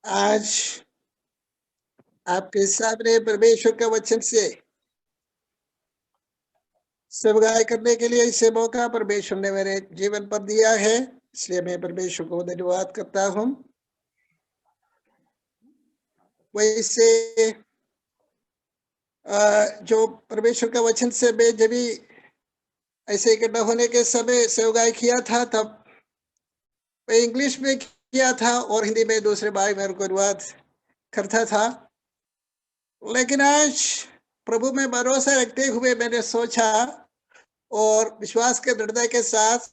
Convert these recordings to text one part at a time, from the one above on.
आज आपके सामने परमेश्वर का वचन से सेवकाई करने के लिए इसे मौका परमेश्वर ने मेरे जीवन पर दिया है, इसलिए मैं परमेश्वर को धन्यवाद करता हूँ। वैसे जो परमेश्वर का वचन से मैं जब भी ऐसे इकट्ठा होने के समय सेवकाई किया था, तब मैं इंग्लिश में किया था और हिंदी में दूसरे भाई मेरे को अनुवाद करता था। लेकिन आज प्रभु में भरोसा रखते हुए मैंने सोचा और विश्वास के दृढ़ता के साथ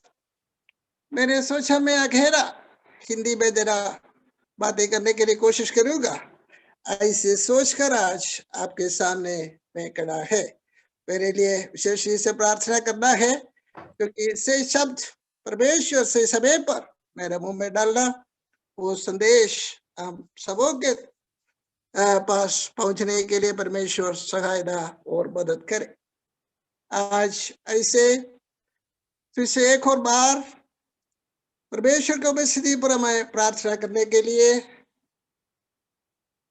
मैंने सोचा मैं अकेला हिंदी में जरा बातें करने के लिए कोशिश करूंगा। ऐसे सोचकर आज आपके सामने मैं खड़ा है। मेरे लिए विशेष रूप से प्रार्थना करना है, क्योंकि से शब्द परमेश्वर से समय पर मेरे मुंह में डालना, वो संदेश हम सबों के पास पहुंचने के लिए परमेश्वर सहायता और मदद करे। आज ऐसे फिर से एक और बार परमेश्वर को उपस्थिति पर मैं प्रार्थना करने के लिए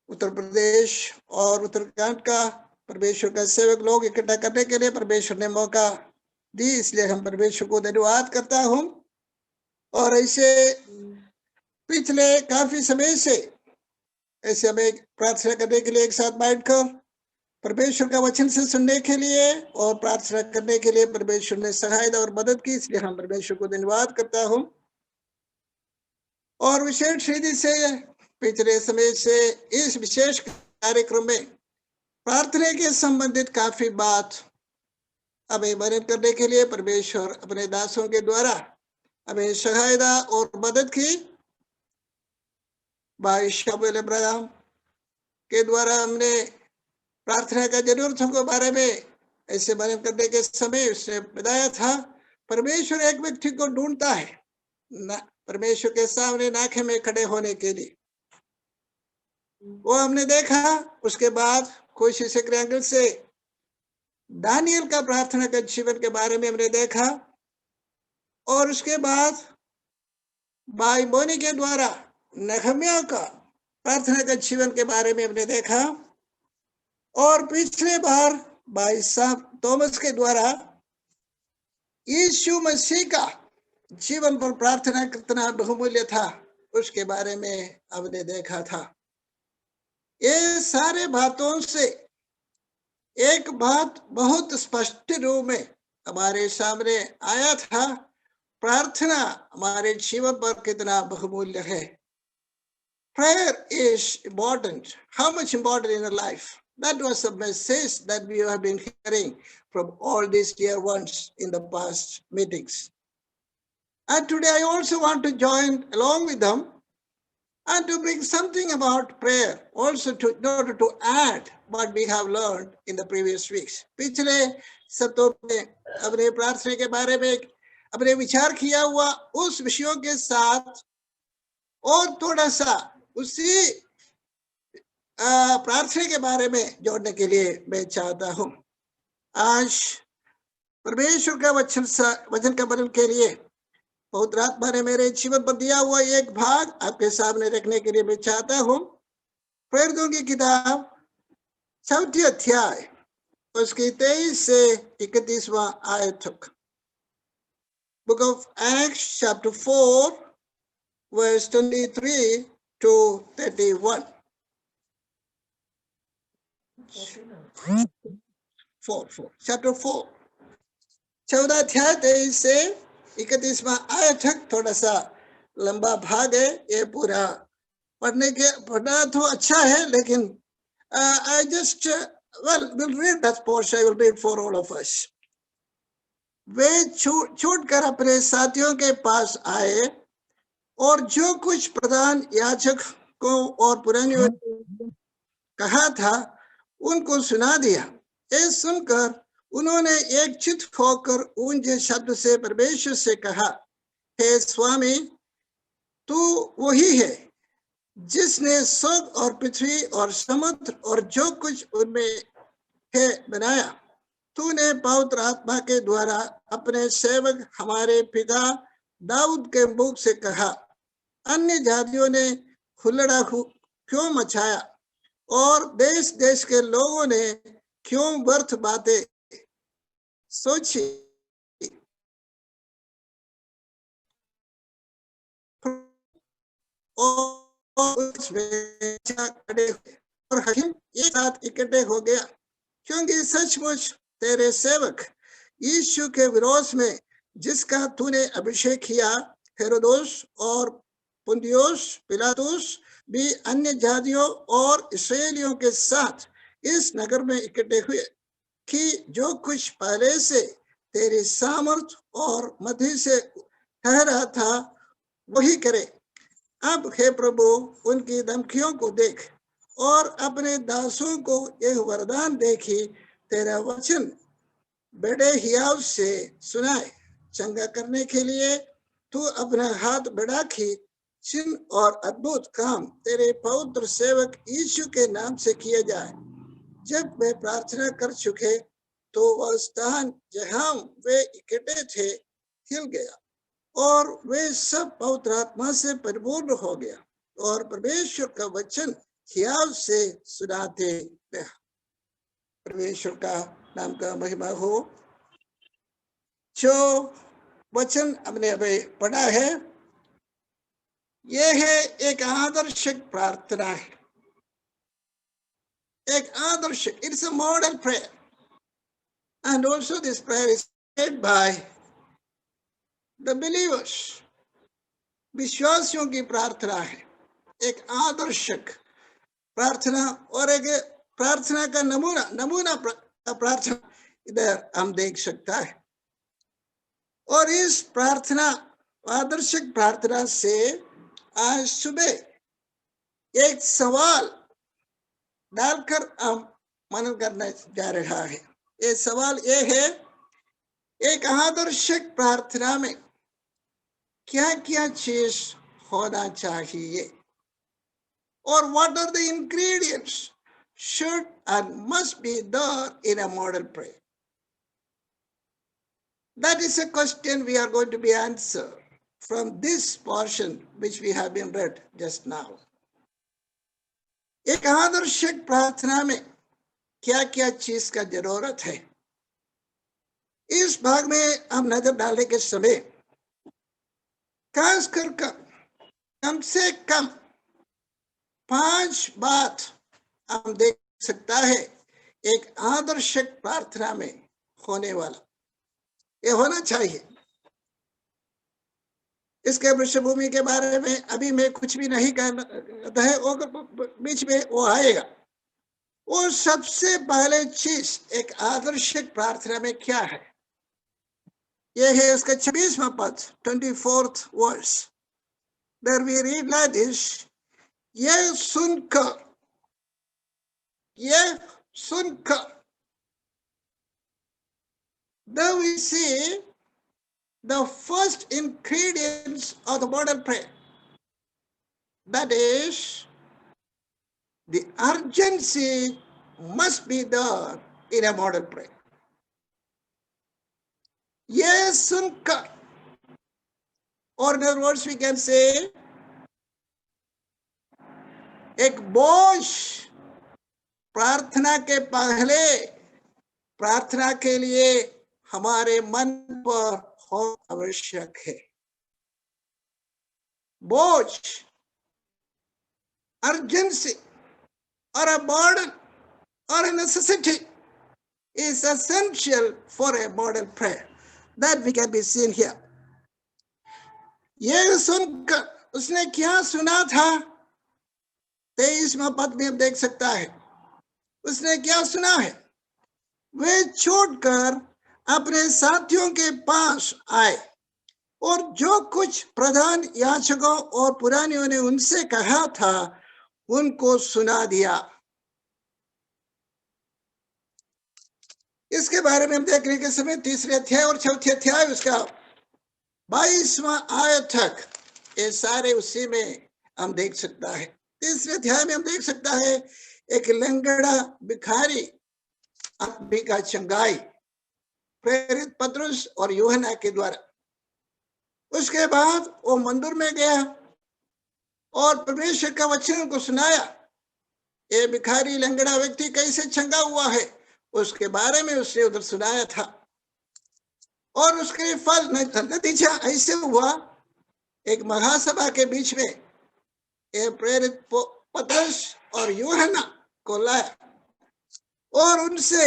उत्तर प्रदेश और उत्तराखंड का परमेश्वर का सेवक लोग इकट्ठा करने के लिए परमेश्वर ने मौका दी, इसलिए हम परमेश्वर को धन्यवाद करता हूँ। और ऐसे पिछले काफी समय से ऐसे हमें प्रार्थना करने के लिए एक साथ बैठकर परमेश्वर का वचन से सुनने के लिए और प्रार्थना करने के लिए परमेश्वर ने सहायता और मदद की, इसलिए हम परमेश्वर को धन्यवाद करता हूँ। और विशेष रीति से पिछले समय से इस विशेष कार्यक्रम में प्रार्थना के संबंधित काफी बात हमें वर्णन करने के लिए परमेश्वर अपने दासों के द्वारा हमें सहायता और मदद की। भाई शामुएल अब्राहम के द्वारा हमने प्रार्थना का जरूरतों के बारे में ऐसे वर्णन करने के समय उसने बताया था, परमेश्वर एक व्यक्ति को ढूंढता है परमेश्वर के सामने नाके में खड़े होने के लिए। वो हमने देखा। उसके बाद कोशिश एंगल से दानियल का प्रार्थना का जीवन के बारे में हमने देखा। और उसके बाद भाई बोनी के द्वारा नहम्याह का प्रार्थना का जीवन के बारे में हमने देखा। और पिछले बार भाई साहब थॉमस के द्वारा यीशु मसीह का जीवन पर प्रार्थना कितना बहुमूल्य था उसके बारे में हमने देखा था। ये सारे बातों से एक बात बहुत स्पष्ट रूप में हमारे सामने आया था, प्रार्थना हमारे जीवन पर कितना बहुमूल्य है। Prayer is important. How much important in our life? That was a message that we have been hearing from all these dear ones in the past meetings. And today I also want to join along with them and to bring something about prayer, also in order to add what we have learned in the previous weeks. पिछले सप्ताह में अपने प्रार्थना के बारे में अपने विचार किया हुआ उस विषयों के साथ और थोड़ा सा उसी प्रार्थना के बारे में जोड़ने के लिए मैं चाहता हूँ। आज परमेश्वर का वचन का वर्णन के लिए बहुत रात भर मेरे जीवन पर दिया हुआ एक भाग आपके सामने रखने के लिए मैं चाहता हूँ। प्रेरितों की किताब 4 अध्याय उसकी 23 से 31वां आयत तक। Book of Acts chapter 4 verse 23 to 31. 4 chapter 4 14 अध्याय 23 से 31वां आयत तक थोड़ा सा लंबा भाग है। ये पूरा पढ़ना तो अच्छा है, लेकिन I just we'll read that portion. I will read for all of us. वे छूट कर अपने साथियों के पास आए और जो कुछ प्रधान याजक को और पुरानियों कहा था उनको सुना दिया। ये सुनकर उन्होंने एक चित होकर ऊंचे शब्द से परमेश्वर से कहा, हे स्वामी, तू वही है जिसने स्वर्ग और पृथ्वी और समुद्र और जो कुछ उनमें है बनाया। तूने पवित्र आत्मा के द्वारा अपने सेवक हमारे पिता दाऊद के मुख से कहा, अन्य जातियों ने क्यों मचाया और देश देश के लोगों ने क्यों व्यर्थ बातें सोची। और उसमें खड़े और हकीम एक साथ इकट्ठे हो गया, क्योंकि सचमुच तेरे सेवक यीशु के विरोध में जिसका तूने अभिषेक किया, हेरोदोस और पुन्तियुस पिलातुस भी अन्य जातियों और इस्राएलियों के साथ इस नगर में इकट्ठे हुए कि जो कुछ पहले से तेरी सामर्थ और मधि से कह रहा था वही करे। अब हे प्रभु, उनकी धमकियों को देख और अपने दासों को यह वरदान दे कि तेरा वचन बड़े हियाव से सुनाए। चंगा करने के लिए तू अपना हाथ बढ़ा कि चिन्ह और अद्भुत काम तेरे पवित्र सेवक यीशु के नाम से किए जाए। जब वे प्रार्थना कर चुके तो वह स्थान जहां वे इकट्ठे थे हिल गया और वे सब पवित्र आत्मा से परिपूर्ण हो गया और परमेश्वर का वचन हियाव से सुनाते रहा। परमेश्वर का नाम का महिमा हो। जो वचन हमने अभी पढ़ा है, यह है एक आदर्शिक प्रार्थना है, एक आदर्शिक, it's a model prayer and also this prayer is prayed by the believers. विश्वासियों की प्रार्थना है, एक आदर्शिक प्रार्थना और एक प्रार्थना का नमूना प्रार्थना इधर हम देख सकता है। और इस प्रार्थना, आदर्शिक प्रार्थना से आज सुबह एक सवाल डालकर हम मनन करने जा रहा है। ये सवाल ये है, एक आदर्शिक प्रार्थना में क्या क्या चीज होना चाहिए और what are the ingredients should and must be there in a model prayer? That is a question we are going to be answered from this portion which we have been read just now. एक आदर्शिक प्रार्थना में क्या क्या चीज का जरूरत है, इस भाग में हम नजर डालने के समय खास कर कम से कम 5 बात हम देख सकता है एक आदर्शिक प्रार्थना में होने वाला, ये होना चाहिए। इसके पृष्ठभूमि के बारे में अभी मैं कुछ भी नहीं कहता है, बीच में वो आएगा। वो सबसे पहले चीज एक आदर्शिक प्रार्थना में क्या है, यह है उसका 26वां पद, 24th verse. There we read like this, यह सुनकर Then we see the first ingredients of the model prayer. That is, the urgency must be there in a model prayer. Yes, सुनकर, or in other words we can say, एक बोझ प्रार्थना के पहले प्रार्थना के लिए हमारे मन पर हो आवश्यक है। बोझ, urgency or a burden or a necessity is essential for a model prayer. That we can be seen here. ये सुनकर उसने क्या सुना था, 23वां पद में हम देख सकता है उसने क्या सुना है। वे छोड़कर अपने साथियों के पास आए और जो कुछ प्रधान याजकों और पुरानियों ने उनसे कहा था उनको सुना दिया। इसके बारे में हम देखने के समय 3 अध्याय और 4 अध्याय उसका 22वां आयत तक ये सारे उसी में हम देख सकता है। 3 अध्याय में हम देख सकता है एक लंगड़ा भिखारी आदमी का चंगाई प्रेरित पतरस और यूहन्ना के द्वारा। उसके बाद वो मंदिर में गया और परमेश्वर का वचन को सुनाया। ये भिखारी लंगड़ा व्यक्ति कैसे चंगा हुआ है उसके बारे में उसने उधर सुनाया था। और उसके फल नतीजा ऐसे हुआ, एक महासभा के बीच में ये प्रेरित पतरस और यूहन्ना को लाया और उनसे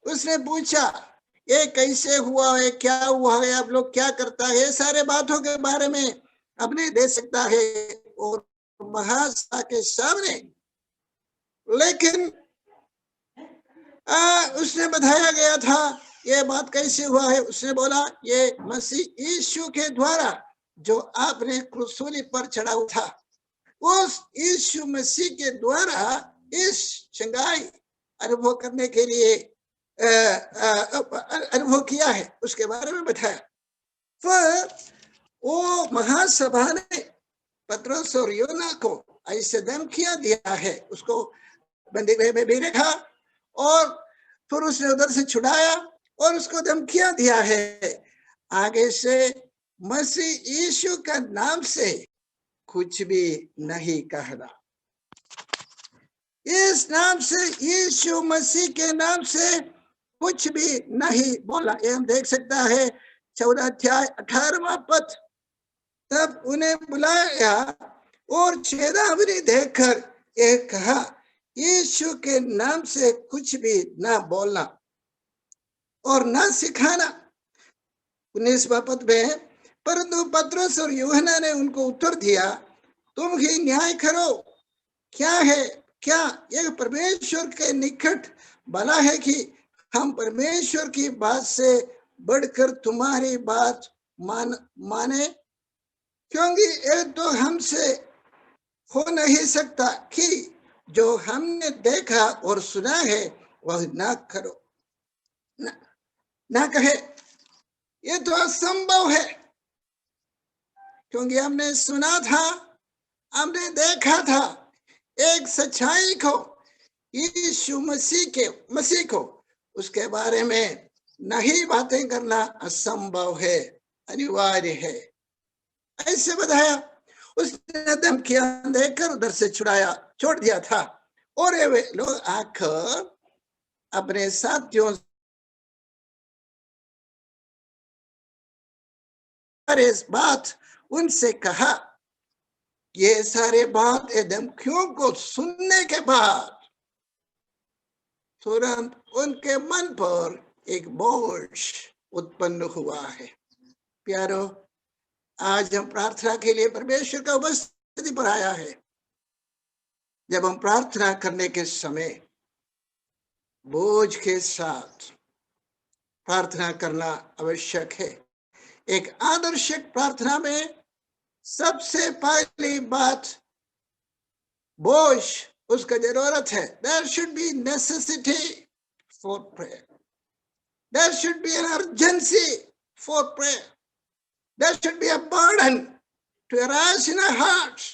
उसने पूछा ये कैसे हुआ है, क्या हुआ है, आप लोग क्या करता है, सारे बातों के बारे में अपने दे सकता है और महासभा के सामने। लेकिन उसने बताया गया था ये बात कैसे हुआ है। उसने बोला ये मसीह यीशु के द्वारा जो आपने क्रूसूली पर चढ़ाया था, उस यीशु मसीह के द्वारा इस चंगाई अनुभव करने के लिए अनुभव किया है, उसके बारे में बताया। फिर वो महासभा ने पतरस और यूहन्ना को ऐसे धमकियां दिया है, उसको बंदीगृह में भी रखा और फिर उसने उधर से छुड़ाया और उसको धमकियां दिया है, आगे से मसीह यीशु का नाम से कुछ भी नहीं कहना। इस नाम से, यीशु मसीह के नाम से कुछ भी नहीं बोला। ये हम देख सकता है 14 अध्याय 18वां पद। तब उन्हें बुलाया और चेतावनी देकर ये कहा यीशु के नाम से कुछ भी ना बोलना और ना सिखाना। 19वां पद में, परंतु पतरस और यूहन्ना ने उनको उत्तर दिया तुम ही न्याय करो, क्या है, क्या यह परमेश्वर के निकट भला है कि हम परमेश्वर की बात से बढ़कर तुम्हारी बात माने, क्योंकि ये तो हमसे हो नहीं सकता कि जो हमने देखा और सुना है वह ना करो, ना कहे। ये तो असंभव है, क्योंकि हमने सुना था, हमने देखा था एक सच्चाई को, यीशु मसीह को, उसके बारे में नहीं बातें करना असंभव है, अनिवार्य है, ऐसे बताया। उसने धमकियां देकर उधर से छोड़ दिया था और वे लोग आकर अपने साथियों इस बात उनसे कहा। ये सारे बात धमकियों को सुनने के बाद तुरंत उनके मन पर एक बोझ उत्पन्न हुआ है। प्यारो, आज हम प्रार्थना के लिए परमेश्वर का उपस्थिति पर आया है। जब हम प्रार्थना करने के समय बोझ के साथ प्रार्थना करना आवश्यक है। एक आदर्शिक प्रार्थना में सबसे पहली बात बोझ उसका जरूरत है। There should be necessity for prayer. There should be an urgency for prayer. There should be a burden to arise in our hearts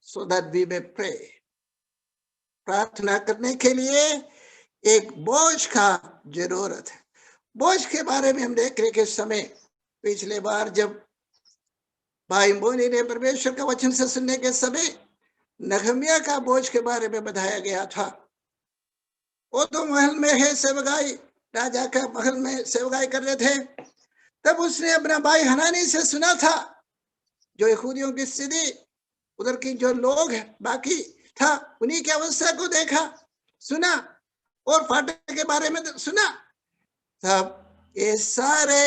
so that we may pray. प्रार्थना करने के लिए एक बोझ का जरूरत है। बोझ के बारे में हम देखने के समय, पिछले बार जब भाई मोनी ने परमेश्वर का वचन से सुनने के समय नहम्याह का बोझ के बारे में बताया गया था। वो तो महल में है सेवकाई, राजा का महल में सेवकाई कर रहे थे। तब उसने अपना भाई हनानी से सुना था, जो यहूदियों की स्थिति, उधर की जो लोग बाकी था, उन्हीं की अवस्था को देखा, सुना और फाटक के बारे में सुना। तब ये सारे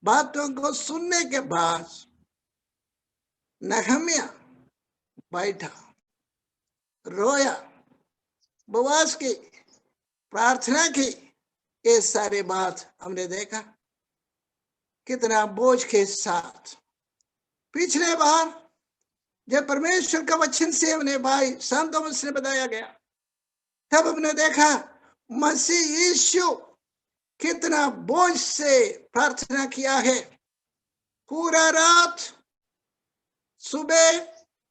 बातों को सुनने के बाद नहम्याह बैठा, रोया, उपवास की, प्रार्थना की। ये सारे बात हमने देखा कितना बोझ के साथ। पिछले बार जब परमेश्वर का वचन से हमने भाई संत थॉमस ने बताया गया, तब हमने देखा मसीह यीशु कितना बोझ से प्रार्थना किया है। पूरा रात, सुबह,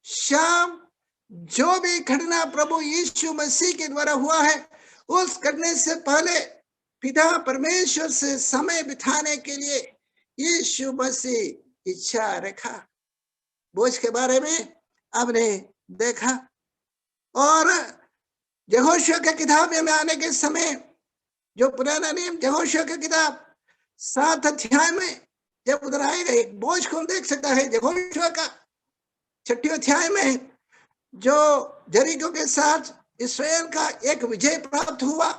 शाम, जो भी घटना प्रभु यीशु मसीह के द्वारा हुआ है, उस घटने से पहले पिता परमेश्वर से समय बिताने के लिए यीशु मसीह इच्छा रखा। बोझ के बारे में आपने देखा। और यहोशू की किताब में आने के समय, जो पुराना नियम यहोशू की किताब 7 अध्याय में जब उधर आएगा, एक बोझ को हम देख सकता है। यहोशू का 6 अध्याय में जो जरीको के साथ इस्राएल का एक विजय प्राप्त हुआ,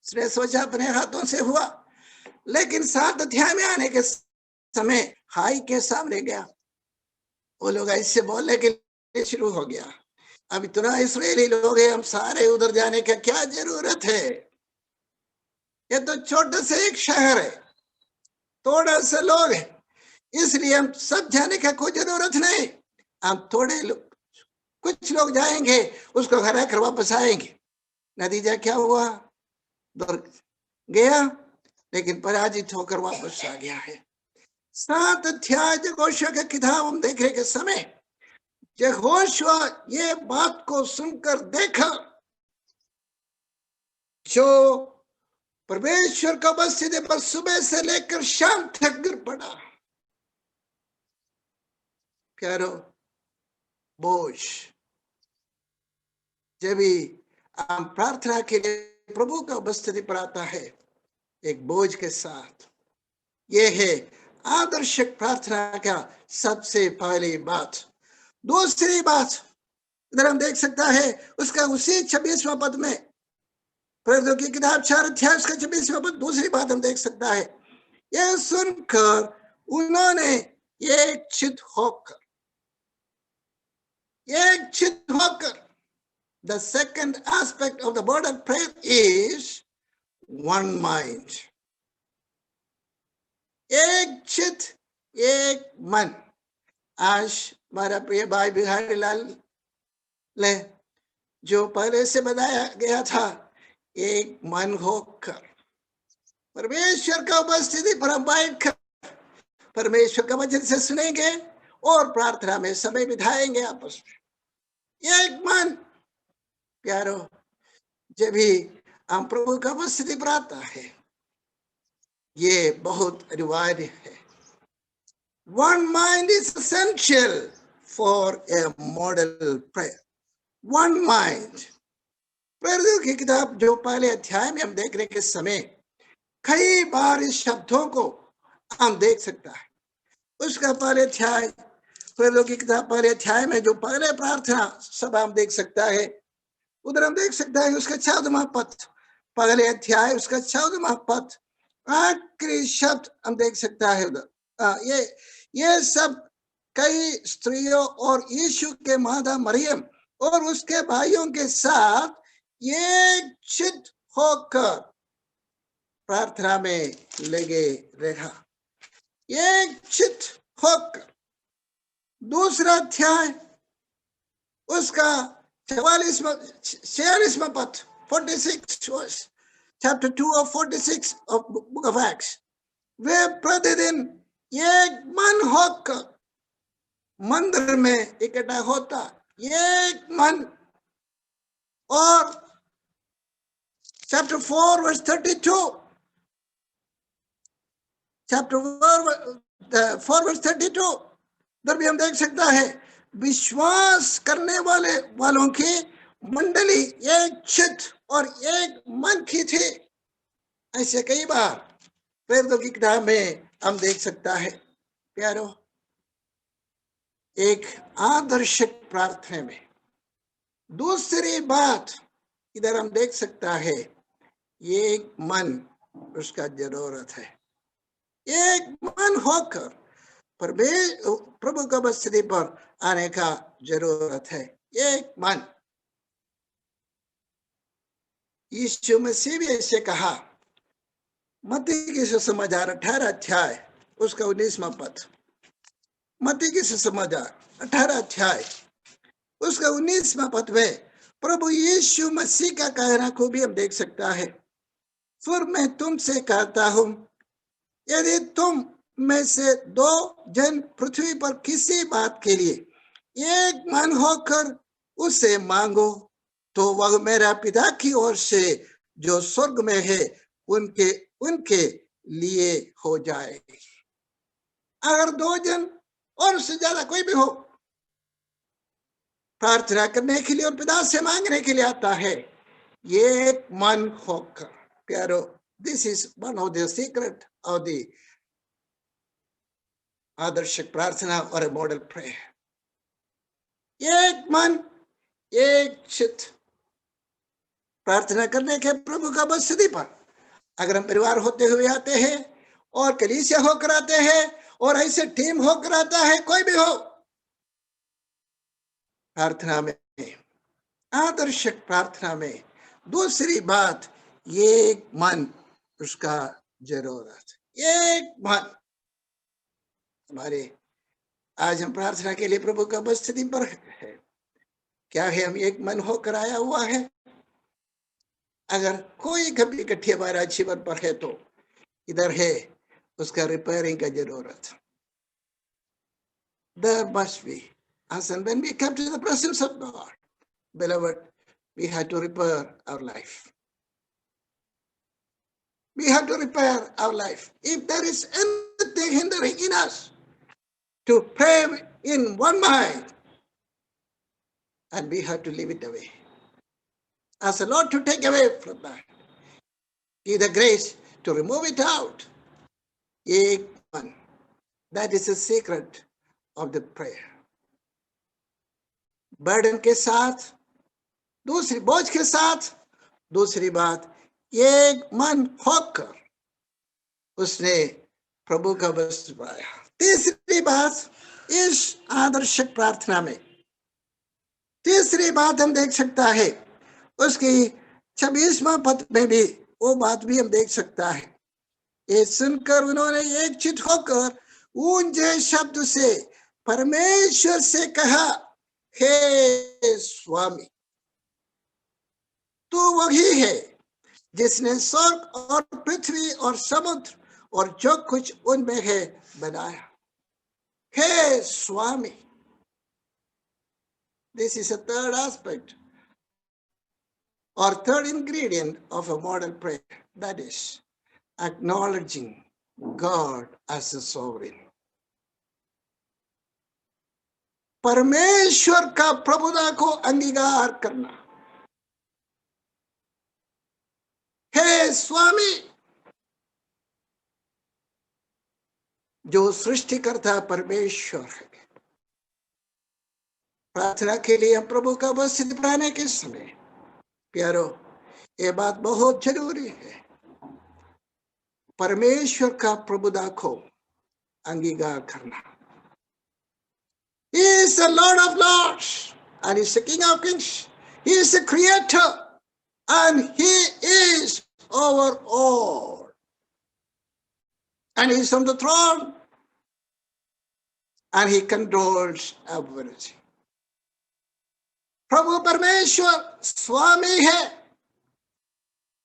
उसने सोचा अपने हाथों से हुआ, लेकिन 7 अध्याय में आने के समय हाई के सामने गया, वो लोग ऐसे बोलने के लिए शुरू हो गया, अब इतना इस्राएली लोग हैं, हम सारे उधर जाने का क्या जरूरत है, ये तो छोटा सा एक शहर है, थोड़ा सा लोग है, इसलिए हम सब जाने का कोई जरूरत नहीं, हम थोड़े लोग, कुछ लोग जाएंगे, उसको हरा कर वापस आएंगे। नतीजा क्या हुआ? दौड़ गया, लेकिन पराजित होकर वापस आ गया है। 7 अध्याय यहोशू की किताब हम देखने के समय यहोशू ये बात को सुनकर देखा, जो परमेश्वर का उपस्थिति पर सुबह से लेकर शाम तक गिर पड़ा। प्यारो, बोझ जब भी हम प्रार्थना के लिए प्रभु का उपस्थिति पर आता है एक बोझ के साथ, यह है आदर्शिक प्रार्थना का सबसे पहली बात। दूसरी बात इधर हम देख सकता है, उसका उसी 26वां पद में, प्रेरितों की किताब 4 अध्याय उसका 26वां पद, दूसरी बात हम देख सकता है, यह सुनकर उन्होंने एक चित होकर, the second aspect of the word of prayer is one mind. एक चित एक मन। आज हमारा प्रिय भाई बिहारी लाल ने जो पहले से बताया गया था, एक मन होकर परमेश्वर का उपस्थिति पर हम बैठकर परमेश्वर का वचन से सुनेंगे और प्रार्थना में समय बिताएंगे आपस में। एक मन प्यारो, जब भी हम प्रभु का उपस्थिति पर आता है, ये बहुत अनिवार्य है। One mind is essential for a model prayer. One mind. प्रेरितों की किताब जो पहले अध्याय में हम देखने के समय कई बार इस शब्दों को हम देख सकता है। उसका पहले अध्याय, प्रेरितों की किताब पहले अध्याय में जो पहले प्रार्थना सभा हम देख सकता है, उधर हम देख सकता है उसका 14वां पद, पहले अध्याय उसका 14वां पद, आखिरी शब्द हम देख सकता है उधर। ये सब कई स्त्रियों और यीशु के माता मरियम और उसके भाइयों के साथ एक चित होकर प्रार्थना में लगे रहा, एक चित होकर। दूसरा अध्याय उसका 46वां पद, 46 verse, chapter 2 of 46 of book of Acts, वे प्रतिदिन एक मन होकर मंदिर में इकट्ठा होता, एक मन। और chapter 4 verse 32, chapter 4 verse 32 उधर भी हम देख सकता है, विश्वास करने वालों की मंडली एक चित और एक मन की थी। ऐसे कई बार प्रेरितों की किताब में हम देख सकता है। प्यारो, एक आदर्शिक प्रार्थना में दूसरी बात इधर हम देख सकता है, एक मन उसका जरूरत है, एक मन होकर प्रभु का उपस्थिति पर आने का जरूरत है, एक मन। यीशु मसीह भी ऐसे कहा, मत्ती की सुसमाचार 18 अध्याय उसका 19वां पद, मत्ती की सुसमाचार 18 अध्याय उसका 19वां पद में प्रभु यीशु मसीह का कहना को भी हम देख सकता है, फिर मैं तुमसे कहता हूं, यदि तुम में से 2 जन पृथ्वी पर किसी बात के लिए एक मन होकर उसे मांगो, तो वह मेरा पिता की ओर से जो स्वर्ग में है उनके लिए हो जाएगी। अगर 2 जन और उससे ज्यादा कोई भी हो, प्रार्थना करने के लिए और पिता से मांगने के लिए आता है, एक मन होकर। प्यारो, this is one of the secret of the आदर्शिक प्रार्थना और ए मॉडल प्रेयर। एक मन, एक चित्त प्रार्थना करने के प्रभु का उपस्थिति पर। अगर हम परिवार होते हुए आते हैं और कलीसिया होकर आते हैं और ऐसे टीम होकर आता है, कोई भी हो, प्रार्थना में, आदर्शिक प्रार्थना में दूसरी बात, एक मन उसका जरूरत। एक मन। हमारे आज हम प्रार्थना के लिए प्रभु का उपस्थिति पर है। क्या है, हम एक मन होकर आया हुआ है? अगर कोई कभी इकट्ठी हमारा जीवन पर है तो इधर है, उसका रिपेयरिंग का जरूरत। There must be. And when we come to the presence of God, beloved, we have to repair our life. We have to repair our life. If there is anything hindering in us to pray in one mind, and we have to leave it away. Ask the Lord to take away from that. Give the grace to remove it out. Ek man. That is the secret of the prayer. Burden के साथ, दूसरी बोझ के साथ, दूसरी बात, एक मन होकर उसने प्रभु का वस्त्र पाया। तीसरी बात, इस आदर्शिक प्रार्थना में तीसरी बात हम देख सकता है, उसकी 26वां पद में भी वो बात भी हम देख सकता है। ये सुनकर उन्होंने एक चित होकर ऊंचे शब्द से परमेश्वर से कहा, हे स्वामी, तू वही है जिसने स्वर्ग और पृथ्वी और समुद्र और जो कुछ उनमें है बनाया। हे स्वामी। This is a third aspect or third ingredient of a model prayer, that is acknowledging God as a sovereign. परमेश्वर का प्रभुता को अंगीकार करना। हे स्वामी, जो सृष्टिकर्ता परमेश्वर है। प्रार्थना के लिए हम प्रभु का उपस्थिति पाने के समय, प्यारो, ये बात बहुत जरूरी है, परमेश्वर का प्रभुता को अंगीकार करना। He is the Lord of Lords and He is the King of Kings. He is the Creator and He is over all. And He is on the throne and He controls everything. प्रभु परमेश्वर स्वामी है,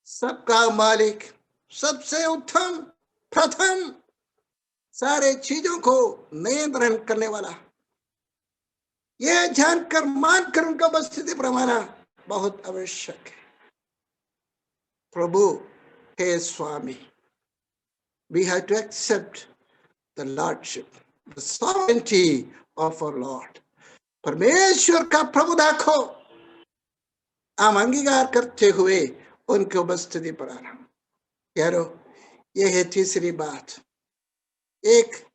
सबका मालिक, सबसे उत्तम, प्रथम, सारे चीजों को नियंत्रण करने वाला। यह जानकर मानकर उनका उपस्थिति प्रमाना बहुत आवश्यक है। प्रभु हे स्वामी, we have to accept the lordship, the sovereignty of our Lord. परमेश्वर का प्रभुता को हम अंगीकार करते हुए उनके उपस्थिति पर आना। यारो, यह है तीसरी बात, एक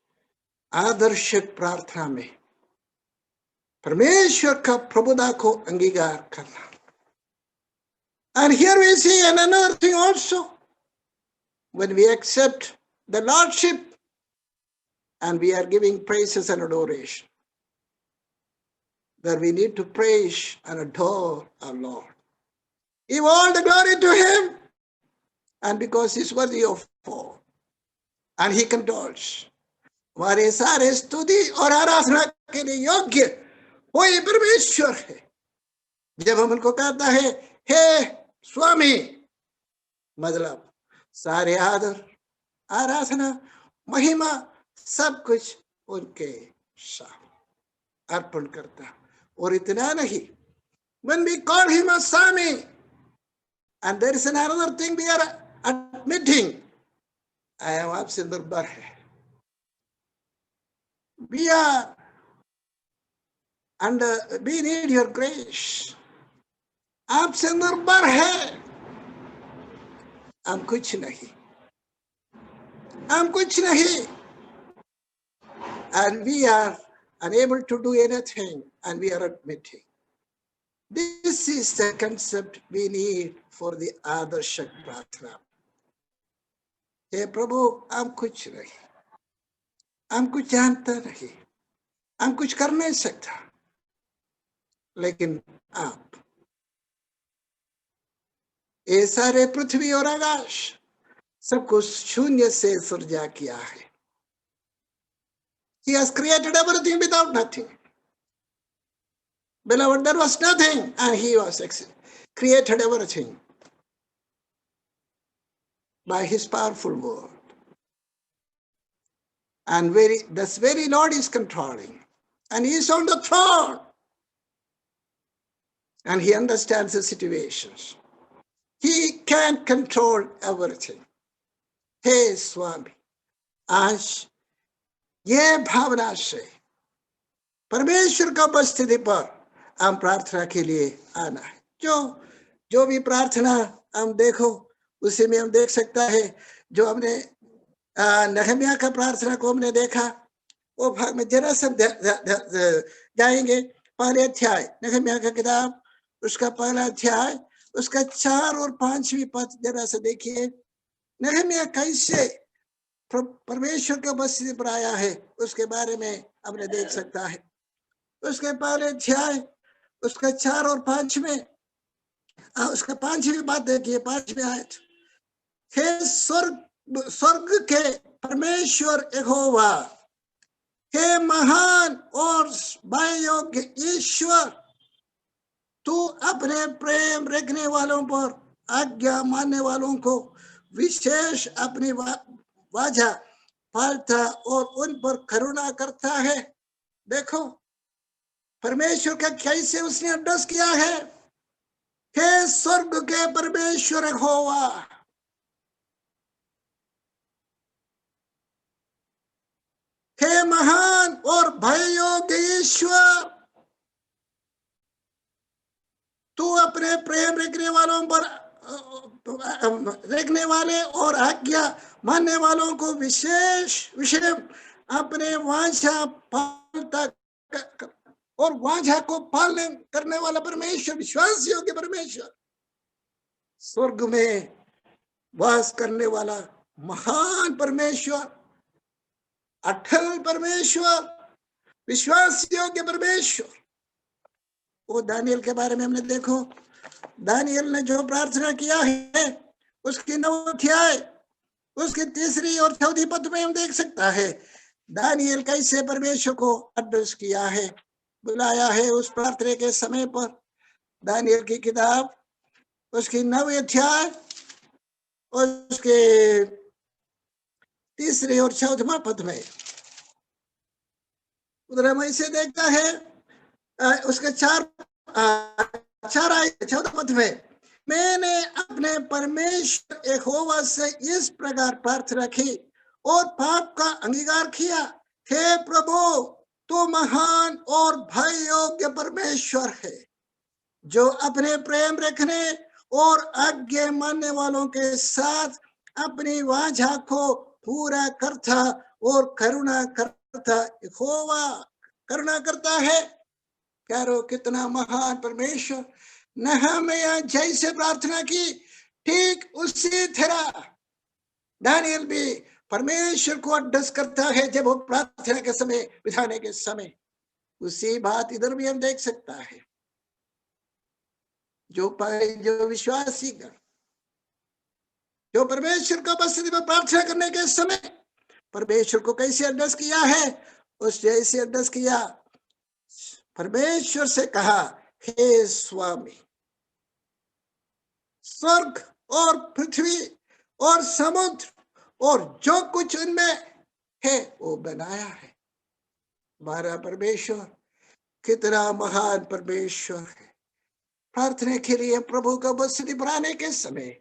आदर्शिक प्रार्थना में परमेश्वर का प्रभुता को अंगीकार करना। And here we see another thing also. When we accept the Lordship and we are giving praises and adoration, that we need to praise and adore our Lord. Give all the glory to Him, and because He's worthy of all, and He controls. हमारे सारे स्तुति और आराधना के लिए योग्य वही परमेश्वर है। जब हम उनको कहता है, हे स्वामी, मतलब सारे आदर, आराधना, महिमा, सब कुछ उनके साथ अर्पण करता। और इतना नहीं, when we call Him a Swami, and there is another thing we are admitting, I am आपसे दुर्बल है। We are and we need your grace. आपसे निर्भर है, हम कुछ नहीं, हम कुछ नहीं, and we are unable to do anything, and we are admitting. This is the concept we need for the आदर्शक प्रार्थना. हे प्रभु, हम कुछ नहीं, हम कुछ जानता नहीं, हम कुछ कर नहीं सकता, लेकिन आप ये सारे पृथ्वी और आकाश सब कुछ शून्य से सृजा किया है. He has created everything without nothing. Beloved, there was nothing, and he was created everything by his powerful word. And this very Lord is controlling, and he is on the throne, and he understands the situations. He can control everything. हे स्वामी, आज ये भावना से परमेश्वर का उपस्थिति पर हम प्रार्थना के लिए आना है. जो भी प्रार्थना हम देखो, उसी में हम देख सकता है, जो हमने नहम्याह का प्रार्थना को हमने देखा, वो भाग में जरा सा जाएंगे. पहले अध्याय, नहम्याह का किताब, उसका पहला अध्याय, उसका 4 और 5वीं पद जरा सा देखिए. नहम्याह कैसे परमेश्वर के उपस्थिति पर आया है, उसके बारे में हमने देख सकता है. उसके पहले अध्याय, उसका 4 और 5 में, उसका 5वीं बात देखिए, 5वीं आयत. हे स्वर्ग के परमेश्वर यहोवा, हे महान और भय योग्य ईश्वर, तू अपने प्रेम रखने वालों पर आज्ञा मानने वालों को विशेष अपनी वाचा पालता और उन पर करुणा करता है. देखो परमेश्वर का कैसे उसने एड्रेस किया है. हे स्वर्ग के परमेश्वर यहोवा, हे महान और भय योग्य ईश्वर, तू अपने प्रेम रखने वालों पर रखने वाले और आज्ञा मानने वालों को विशेष अपने वाचा पालता और वाचा को पालन करने वाला परमेश्वर, विश्वास योग्य परमेश्वर, स्वर्ग में वास करने वाला महान परमेश्वर, अटल परमेश्वर, विश्वास योग्य परमेश्वर. वो दानियल के बारे में हमने देखो, दानियल ने जो प्रार्थना किया है, उसकी 9 अध्याय, उसकी 3री और 4थी पद में हम देख सकता है दानियल कैसे परमेश्वर को एड्रेस किया है, बुलाया है. उस प्रार्थना के समय पर दानियल की किताब, उसकी 9वीं अध्याय, उसके 3रे और 4वें पद में उधर हम ऐसे देखता है. उसके 14 पद में, मैंने अपने परमेश्वर यहोवा से इस प्रकार प्रार्थना की और पाप का अंगीकार किया. हे प्रभु, तू महान और भय योग्य परमेश्वर है, जो अपने प्रेम रखने और आज्ञा मानने वालों के साथ अपनी वाचा को पूरा करता और करुणा करता. यहोवा करुणा करता है. प्यारो, कितना महान परमेश्वर. नहम्याह जैसे प्रार्थना की, ठीक उसी तरह दानियल भी परमेश्वर को एड्रेस करता है जब वो प्रार्थना के समय, बिताने के समय. उसी बात इधर भी हम देख सकता है. जो विश्वासी गण, जो परमेश्वर का उपस्थिति में प्रार्थना करने के समय परमेश्वर को कैसे एड्रेस किया है, उस जैसे एड्रेस किया. परमेश्वर से कहा, हे स्वामी, स्वर्ग और पृथ्वी और समुद्र और जो कुछ उनमें है वो बनाया है. हमारा परमेश्वर कितना महान परमेश्वर है. प्रार्थना के लिए प्रभु का उपस्थिति बनाने के समय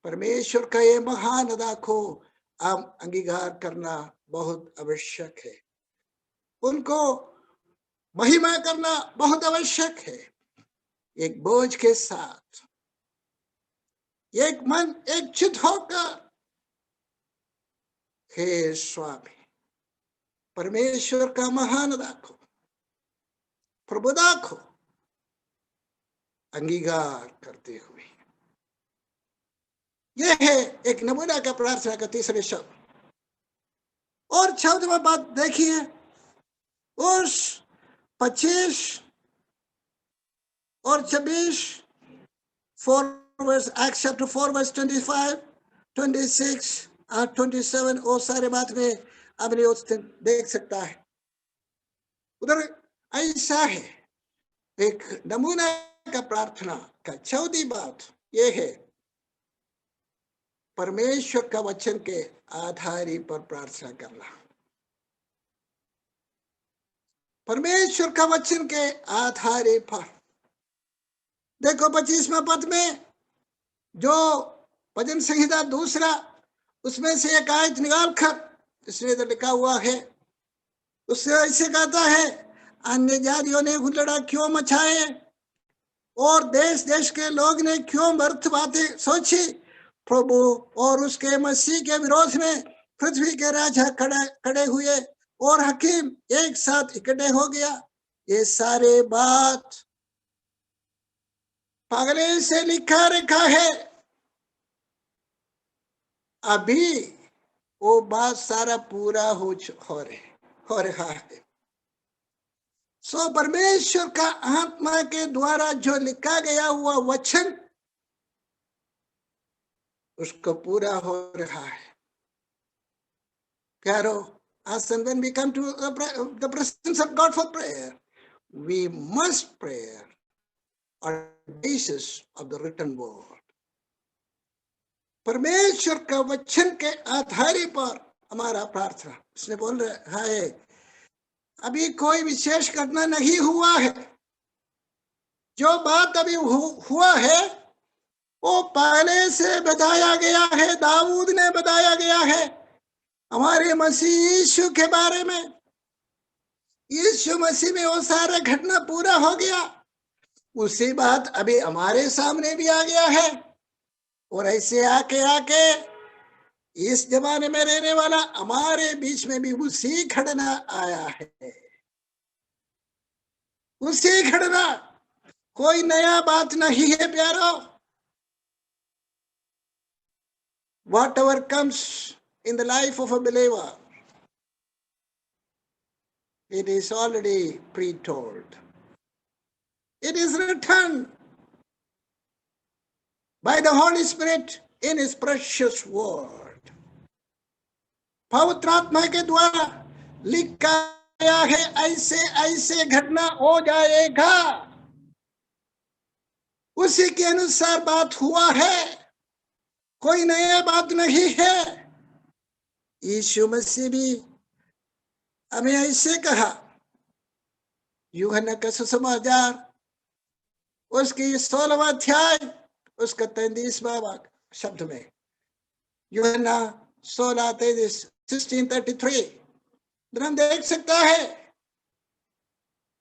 परमेश्वर का ये महान अदा को हम अंगीकार करना बहुत आवश्यक है. उनको महिमा करना बहुत आवश्यक है। एक बोझ के साथ, एक मन एकजुट होकर, हे स्वामी, परमेश्वर का महानता को, प्रभुता को अंगीकार करते हुए, यह है एक नमूना का प्रार्थना का तीसरे शब्द। और 14वां बात देखिए, उस 25 और 26, Acts chapter 4 verse 25, 26 और 27, और सारे बात में आपने उस दिन देख सकता है। उधर ऐसा है एक नमूना का प्रार्थना का 14वीं बात यह है, परमेश्वर का वचन के आधार पर प्रार्थना करना। परमेश्वर का वचन के आधार पर देखो 25वां पद में जो भजन संहिता 2, उसमें से एक आयत निकाल कर इसमें तो लिखा हुआ है, उससे ऐसे कहता है, अन्य जातियों ने हुल्लड़ा क्यों मचाए और देश देश के लोग ने क्यों व्यर्थ बातें सोची। प्रभु और उसके मसीह के विरोध में पृथ्वी के राजा खड़े हुए और हकीम एक साथ इकट्ठे हो गया। ये सारे बात पागले से लिखा रखा है। अभी वो बात सारा पूरा हो रहा है। सो परमेश्वर का आत्मा के द्वारा जो लिखा गया हुआ वचन उसको पूरा हो रहा है। प्यारो, as and when we come to the presence of God for prayer, we must pray on the basis of the written word. परमेश्वर का वचन के आधार पर हमारा प्रार्थना, उसने बोल रहा है अभी कोई विशेष घटना नहीं हुआ है। जो बात अभी हुआ है वो पहले से बताया गया है, दाऊद ने बताया गया है हमारे मसीह यीशु के बारे में। यीशु मसीह में वो सारा घटना पूरा हो गया। उसी बात अभी हमारे सामने भी आ गया है, और ऐसे आके इस जमाने में रहने वाला हमारे बीच में भी उसी घटना आया है। उसी घटना, कोई नया बात नहीं है प्यारो। Whatever comes in the life of a believer, it is already pre-told. It is written by the Holy Spirit in His precious word. पवित्र आत्मा के द्वारा लिखा गया है ऐसे ऐसे घटना हो जाएगा, उसी के अनुसार बात हुआ है, कोई नया बात नहीं है। यीशु मसीह भी हमें ऐसे कहा, यूहन्ना का सुसमाचार उसकी 16वां अध्याय उसका 33वां शब्द में, यूहन्ना 16:33, 16:33 हम देख सकता है,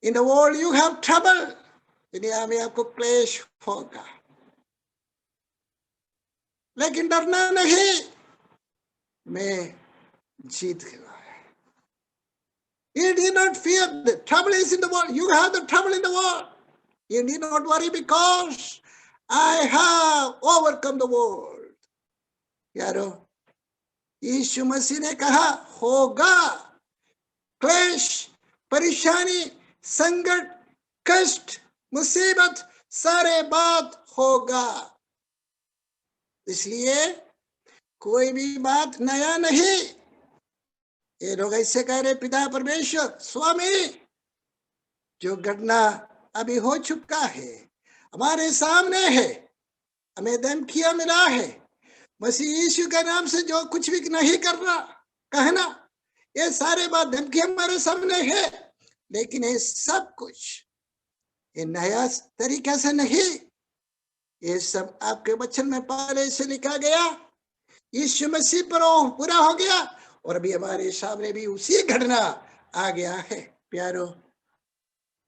in the world you have trouble, दुनिया में आपको क्लेश होगा, लेकिन डरना नहीं, मैं जीत गया। You need not fear. The trouble is in the world. You have the trouble in the world. You need not worry because I have overcome the world. यारो, यीशु मसीह ने कहा होगा क्लेश, परेशानी, संकट, कष्ट, मुसीबत, सारे बात होगा। इसलिए कोई भी बात नया नहीं। ये लोग ऐसे कह रहे, पिता परमेश्वर स्वामी, जो घटना अभी हो चुका है हमारे सामने है, हमें धमकियां मिला है, मसीह यीशु के नाम से जो कुछ भी नहीं करना कहना, ये सारे बात धमकियां हमारे सामने है, लेकिन ये सब कुछ ये नया तरीका से नहीं, ये सब आपके वचन में पहले से लिखा गया, यीशु मसीह पर पूरा हो गया, और अभी हमारे सामने भी उसी घटना आ गया है। प्यारो,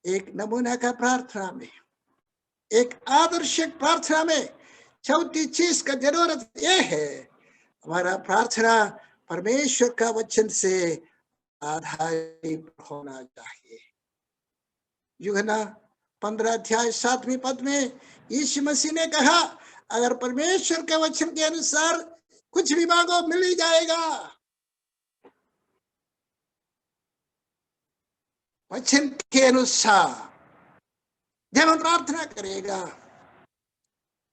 एक नमूना का प्रार्थना में, एक आदर्शिक प्रार्थना में चौथी चीज का जरूरत यह है, हमारा प्रार्थना परमेश्वर का वचन से आधारित होना चाहिए। यूहन्ना 15 अध्याय 7वीं पद में यीशु मसीह ने कहा, अगर परमेश्वर के वचन के अनुसार कुछ भी मांगो मिल ही जाएगा। वचन के अनुसार जब हम प्रार्थना करेगा,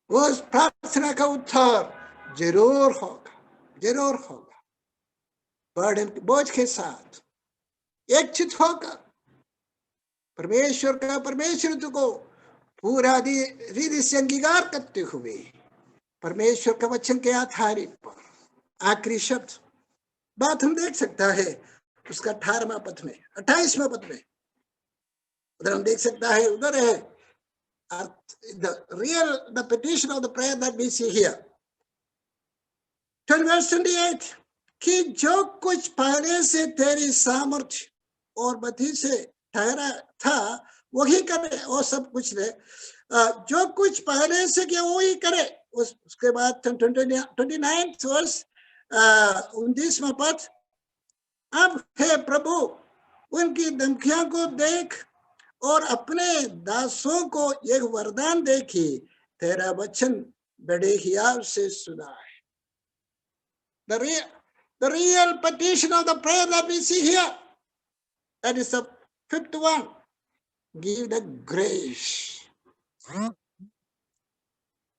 उस प्रार्थना का उत्तर जरूर होगा, जरूर होगा। बर्डन बोझ के साथ एकचित होकर परमेश्वर को पूरा रीति से अंगीकार करते हुए परमेश्वर का वचन के आधारित पर आखिरी शब्द बात हम देख सकता है उसका 18वां पद में, 28वां पद में उधर हम देख सकता है, उधर है the petition of the prayer that we see here. 28 कि जो कुछ पहले से तेरी सामर्थ्य और बुद्धि से ठहरा था वही करे, और सब कुछ ले जो कुछ पहले से किया वही करे। उसके बाद 29 वर्ष 29वां पद, अब हे प्रभु उनकी धमकियों को देख और अपने दासों को एक वरदान दे कि तेरा वचन बड़े हियाव से सुना है। The real petition of the prayer that we see here, that is the 5th one, give the grace.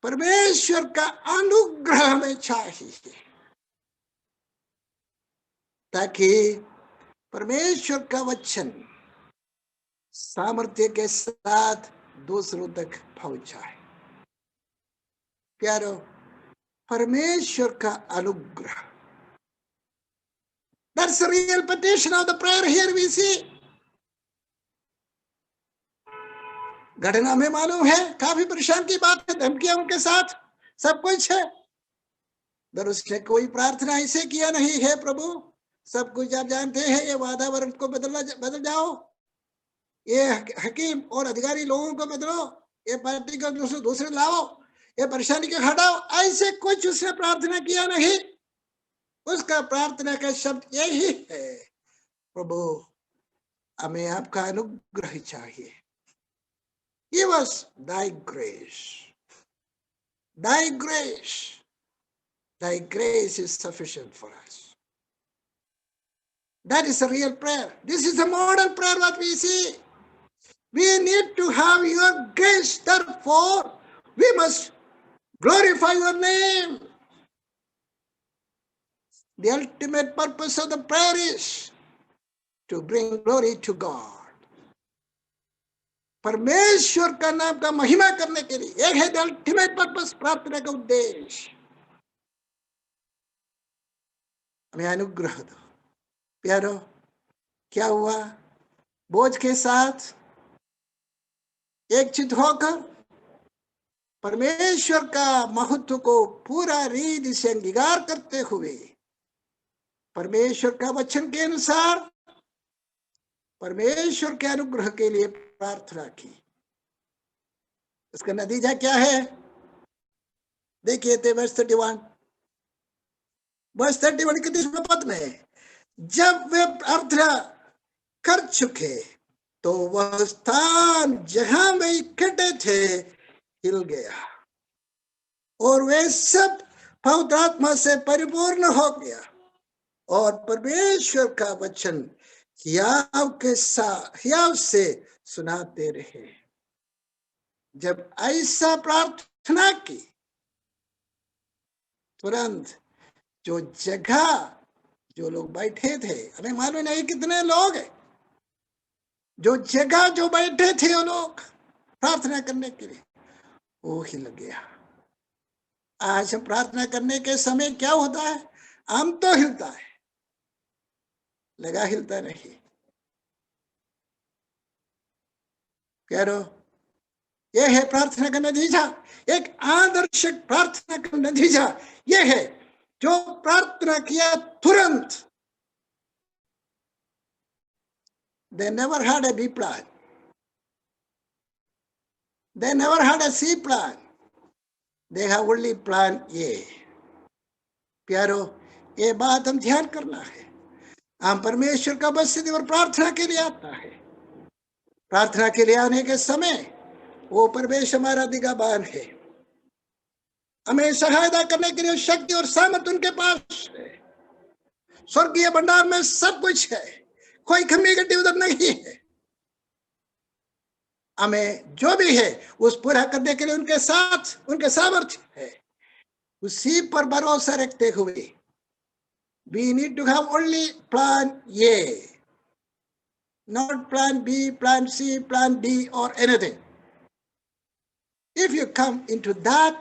परमेश्वर का अनुग्रह हमें चाहिए ताकि परमेश्वर का वचन सामर्थ्य के साथ दूसरों तक पहुंचाए। प्यारो, परमेश्वर का अनुग्रह, that's the real petition of the prayer here we see. घटना हमें मालूम है, काफी परेशान की बात है, धमकियां उनके साथ सब कुछ है, पर उसने कोई प्रार्थना ऐसे किया नहीं है, प्रभु सब कुछ आप जानते हैं, ये वातावरण को बदल जाओ, ये हकीम और अधिकारी लोगों को बदलो, ये पार्टी को दूसरे लाओ, ये परेशानी को हटाओ, ऐसे कुछ उसने प्रार्थना किया नहीं। उसका प्रार्थना का शब्द यही है, प्रभु हमें आपका अनुग्रह चाहिए। Give us thy grace. Thy grace. Thy grace is sufficient for us. That is a real prayer. This is a modern prayer what we see. We need to have your grace, therefore we must glorify your name. The ultimate purpose of the prayer is to bring glory to God. परमेश्वर का नाम का महिमा करने के लिए एक है द अल्टीमेट पर्पस, प्रार्थना का उद्देश्य। हमें अनुग्रह दो। प्यारो, क्या हुआ? बोझ के साथ एकचित होकर परमेश्वर का महत्व को पूरा रीति से अंगीकार करते हुए परमेश्वर का वचन के अनुसार परमेश्वर के अनुग्रह के लिए प्रार्थना की। इसका नतीजा क्या है? देखिए वर्ष 31 के 30वें पद में, जब वे प्रार्थना कर चुके तो वह स्थान जहां वे इकट्ठे थे हिल गया और वे सब पवित्र आत्मा से परिपूर्ण हो गया और परमेश्वर का वचन हियाव से सुनाते रहे। जब ऐसा प्रार्थना की, तुरंत जो जगह जो लोग बैठे थे, हमें मालूम नहीं कितने लोग हैं, जो जगह जो बैठे थे वो लोग प्रार्थना करने के लिए, वो हिल गया। आज हम प्रार्थना करने के समय क्या होता है? हम तो हिलता है, लगा हिलता नहीं। कह रहे यह है प्रार्थना का नतीजा। एक आदर्श प्रार्थना का नतीजा यह है, जो प्रार्थना किया तुरंत, they never had a reply, They never had a C plan. They have only plan A. प्यारो, ये बात हम ध्यान करना है। हम परमेश्वर का उपस्थिति और प्रार्थना के लिए आता है। प्रार्थना के लिए आने के समय वो परमेश्वर हमारा निगाहबान है। हमें सहायता करने के लिए शक्ति और सामर्थ उनके पास है। स्वर्गीय भंडार में सब कुछ है, कोई कमी घटी उधर नहीं है। हमें जो भी है उस पूरा करने के लिए उनके साथ उनके सामर्थ्य है। उसी पर भरोसा रखते हुए we need to have only plan A, not plan B, plan C, plan D or anything. If you come into that,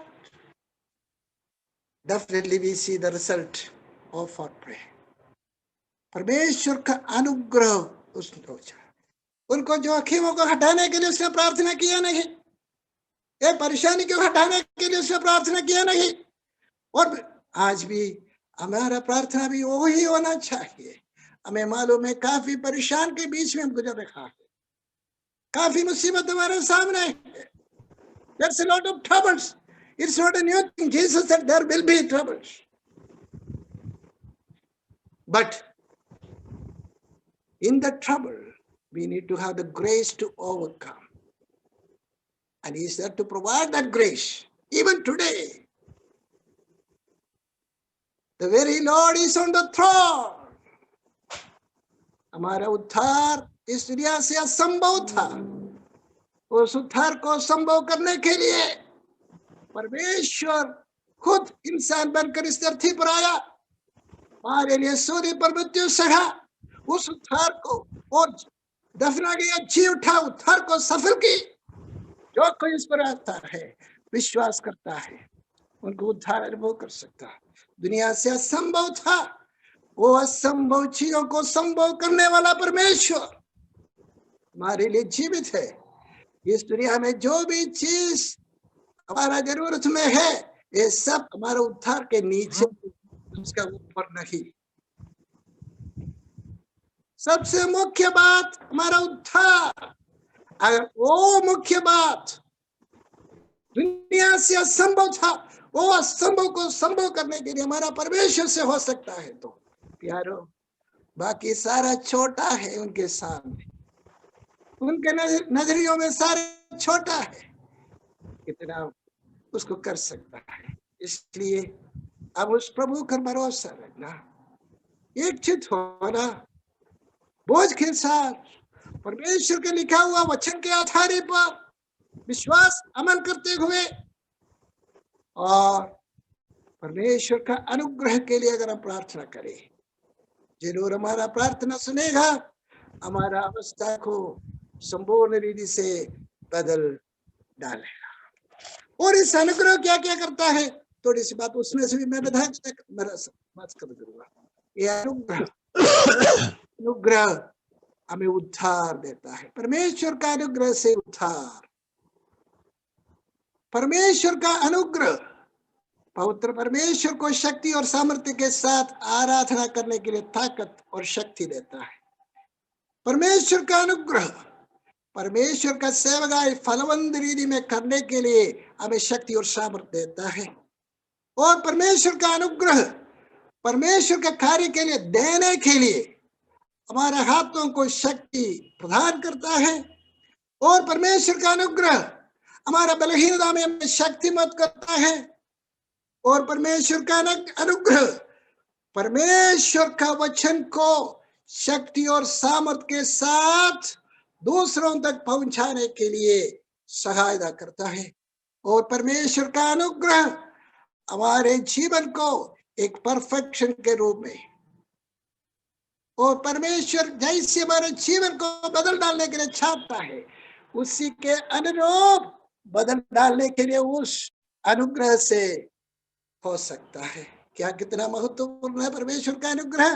definitely we see the result of our prayer. परमेश्वर का अनुग्रह उसने उनको जोखिमों को हटाने के लिए उसने प्रार्थना किया नहीं, ये परेशानी को हटाने के लिए उसने प्रार्थना किया नहीं। और आज भी हमारा प्रार्थना भी वो ही होना चाहिए। हमें मालूम है काफी परेशान के बीच में हम गुजर रहा है, काफी मुसीबत हमारे सामने है। There's a lot of troubles. It's not a new thing. Jesus said there will be troubles. But in the trouble, we need to have the grace to overcome. And He is there to provide that grace. Even today, the very Lord is on the throne. हमारा उद्धार इस दुनिया से असंभव था। उस उद्धार को संभव करने के लिए परमेश्वर खुद इंसान बनकर इस धरती पर आया, हमारे लिए सूली पर मृत्यु सहा, उस उद्धार को और दफना गया जी उठा उद्धार को सफल की। जो कोई इस पर आता है, विश्वास करता है, उनको उद्धार अनुभव कर सकता है। दुनिया से असंभव था, वो असंभव चीजों को संभव करने वाला परमेश्वर हमारे लिए जीवित है। इस दुनिया में जो भी चीज हमारा जरूरत में है, ये सब हमारा उद्धार के नीचे, उसका ऊपर नहीं। सबसे मुख्य बात हमारा उद्धार। अगर वो मुख्य बात दुनिया से असंभव था, वो असंभव को संभव करने के लिए हमारा परमेश्वर से हो सकता है, तो प्यारो बाकी सारा छोटा है उनके सामने, उनके नजरियों में सारा छोटा है। कितना उसको कर सकता है। इसलिए अब उस प्रभु का भरोसा रखना, एकचित होना, बोझ के साथ परमेश्वर के लिखा हुआ वचन के आधार पर विश्वास अमल करते हुए और परमेश्वर का अनुग्रह के लिए अगर हम प्रार्थना करें, जरूर हमारा प्रार्थना सुनेगा, हमारा अवस्था को संपूर्ण रीति से बदल डालेगा। और इस अनुग्रह क्या क्या करता है, थोड़ी सी बात उसमें से भी मैं बात कर दूंगा। ये अनुग्रह हमें उद्धार देता है। परमेश्वर का अनुग्रह से उद्धार, परमेश्वर का अनुग्रह पवित्र परमेश्वर को शक्ति और सामर्थ्य के साथ आराधना करने के लिए ताकत और शक्ति देता है। परमेश्वर का अनुग्रह परमेश्वर का सेवकाई फलवंत रीति में करने के लिए हमें शक्ति और सामर्थ्य देता है। और परमेश्वर का अनुग्रह परमेश्वर के कार्य के लिए देने के लिए हमारे हाथों को शक्ति प्रदान करता है। और परमेश्वर का अनुग्रह हमारा बलहीनता में हमें शक्तिमत करता है। और परमेश्वर का अनुग्रह परमेश्वर का वचन को शक्ति और सामर्थ्य के साथ दूसरों तक पहुंचाने के लिए सहायता करता है। और परमेश्वर का अनुग्रह हमारे जीवन को एक परफेक्शन के रूप में, और परमेश्वर जैसे हमारे जीवन को बदल डालने के लिए चाहता है, उसी के अनुरूप बदल डालने के लिए उस अनुग्रह से हो सकता है। क्या कितना महत्वपूर्ण है परमेश्वर का अनुग्रह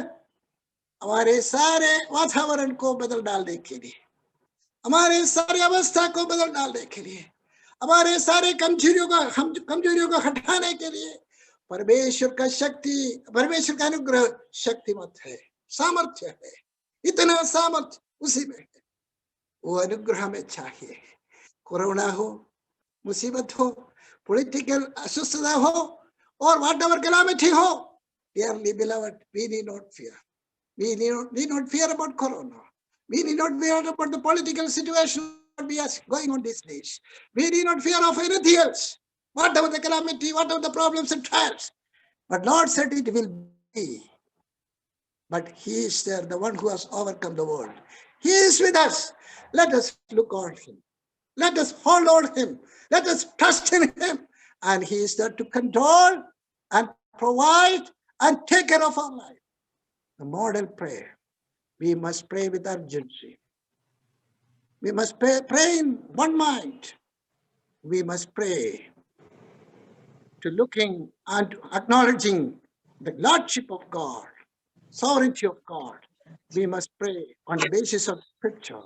हमारे सारे वातावरण को बदल डालने के लिए, हमारे सारे अवस्था को बदल डालने के लिए, हमारे सारे कमजोरियों को हटाने के लिए परमेश्वर का शक्ति, परमेश्वर का अनुग्रह शक्तिमत है, सामर्थ्य है। इतना सामर्थ्य उसी में है। वो अनुग्रह हमें चाहिए। कोरोना हो, मुसीबत हो, पॉलिटिकल अस्वस्थता हो, और whatever calamity ho, dearly beloved, we need not fear. We need not fear about corona. We need not fear about the political situation we are going on these days. We need not fear of anything else. Whatever the calamity, whatever the problems and trials. But Lord said it will be. But He is there, the one who has overcome the world. He is with us. Let us look on Him. Let us hold on Him. Let us trust in Him. And He is there to control and provide and take care of our life. The model prayer. We must pray with urgency. We must pray in one mind. We must pray to looking and acknowledging the Lordship of God, sovereignty of God. We must pray on the basis of Scripture,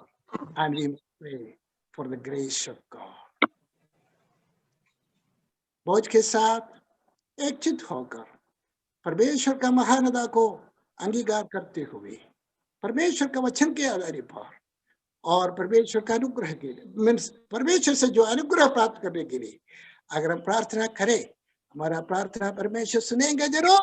and we must pray for the grace of God. बोझ के साथ एकचित होकर परमेश्वर का महानदा को अंगीकार करते हुए परमेश्वर का वचन के आधार पर और परमेश्वर का अनुग्रह के लिए मीन्स परमेश्वर से जो अनुग्रह प्राप्त करने के लिए अगर हम प्रार्थना करें, हमारा प्रार्थना परमेश्वर सुनेंगे जरूर,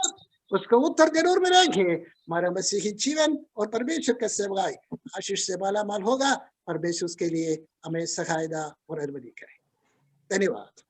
उसका उत्तर जरूर मिलेंगे। हमारा मसीही जीवन और परमेश्वर का सेवाई आशीष से मालामाल होगा। परमेश्वर उसके लिए हमें सहायता और अनुमति करें। धन्यवाद।